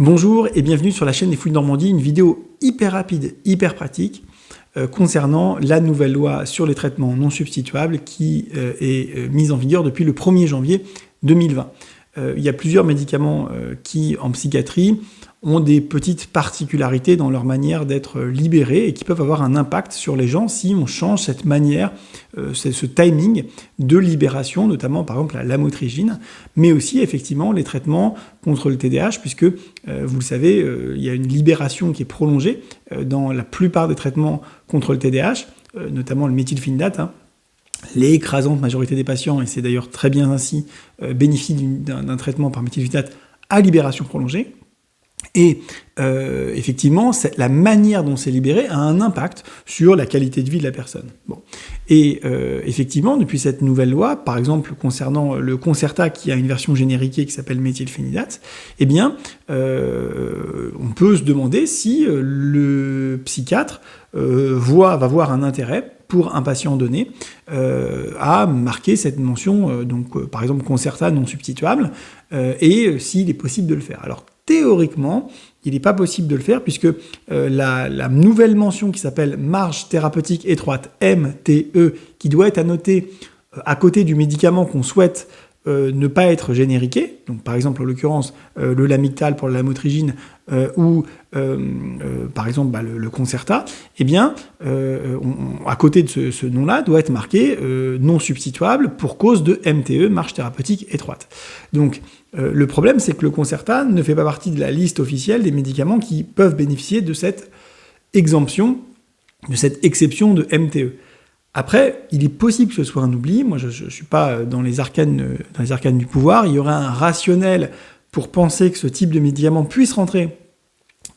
Bonjour et bienvenue sur la chaîne des Fouilles de Normandie, une vidéo hyper rapide, hyper pratique concernant la nouvelle loi sur les traitements non substituables qui est mise en vigueur depuis le 1er janvier 2020. Il y a plusieurs médicaments qui, en psychiatrie, ont des petites particularités dans leur manière d'être libérés et qui peuvent avoir un impact sur les gens si on change cette manière, ce timing de libération, notamment par exemple la lamotrigine, mais aussi effectivement les traitements contre le TDAH, puisque vous le savez, il y a une libération qui est prolongée dans la plupart des traitements contre le TDAH, notamment le méthylphénidate. L'écrasante majorité des patients, et c'est d'ailleurs très bien ainsi, bénéficient d'un traitement par méthylphénidate à libération prolongée. Et effectivement, la manière dont c'est libéré a un impact sur la qualité de vie de la personne. Bon. Et effectivement, depuis cette nouvelle loi, par exemple concernant le Concerta qui a une version génériquée qui s'appelle méthylphénidate, eh bien, on peut se demander si le psychiatre va voir un intérêt pour un patient donné à marquer cette mention, par exemple Concerta non substituable, et s'il est possible de le faire. Alors, théoriquement, il n'est pas possible de le faire puisque la nouvelle mention qui s'appelle marge thérapeutique étroite, MTE, qui doit être annotée à côté du médicament qu'on souhaite ne pas être génériqué, donc par exemple en l'occurrence le Lamictal pour la lamotrigine ou par exemple le Concerta, eh bien à côté de ce nom-là doit être marqué non substituable pour cause de MTE, marge thérapeutique étroite. Donc le problème, c'est que le Concerta ne fait pas partie de la liste officielle des médicaments qui peuvent bénéficier de cette exemption, de cette exception de MTE. Après, il est possible que ce soit un oubli. Moi, je ne suis pas dans les arcanes du pouvoir. Il y aurait un rationnel pour penser que ce type de médicament puisse rentrer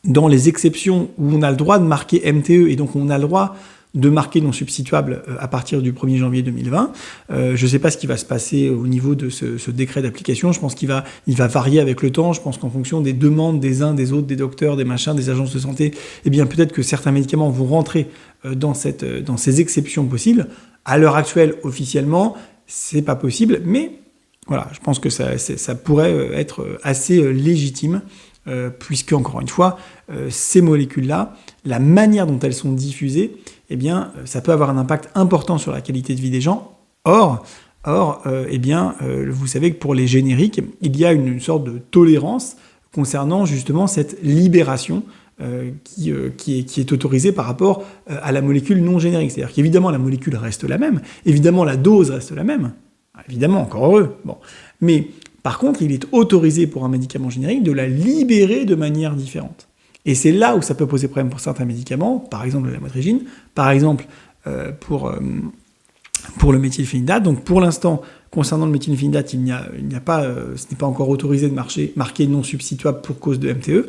dans les exceptions où on a le droit de marquer MTE et donc on a le droit de marquer non substituable à partir du 1er janvier 2020. Je ne sais pas ce qui va se passer au niveau de ce décret d'application. Je pense qu'il va varier avec le temps. Je pense qu'en fonction des demandes des uns, des autres, des docteurs, des machins, des agences de santé, eh bien peut-être que certains médicaments vont rentrer dans ces exceptions possibles. À l'heure actuelle, officiellement, c'est pas possible, mais voilà, je pense que ça pourrait être assez légitime, puisque, encore une fois, ces molécules-là, la manière dont elles sont diffusées, eh bien, ça peut avoir un impact important sur la qualité de vie des gens. Or, vous savez que pour les génériques, il y a une sorte de tolérance concernant justement cette libération qui est autorisée par rapport à la molécule non générique. C'est-à-dire qu'évidemment, la molécule reste la même, évidemment, la dose reste la même, évidemment, encore heureux. Bon. Mais par contre, il est autorisé pour un médicament générique de la libérer de manière différente. Et c'est là où ça peut poser problème pour certains médicaments, par exemple la lamotrigine, par exemple pour le méthylphénidate. Donc pour l'instant, concernant le méthylphénidate, ce n'est pas encore autorisé de marquer non substituable pour cause de MTE.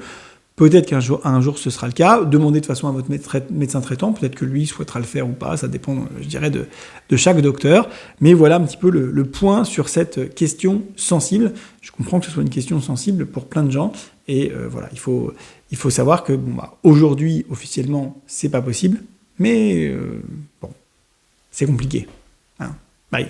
Peut-être qu'un jour ce sera le cas. Demandez de toute façon à votre médecin traitant, peut-être que lui souhaitera le faire ou pas, ça dépend, je dirais, de chaque docteur. Mais voilà un petit peu le point sur cette question sensible. Je comprends que ce soit une question sensible pour plein de gens. Et voilà, il faut savoir que aujourd'hui, officiellement, c'est pas possible. Mais bon, c'est compliqué. Bye.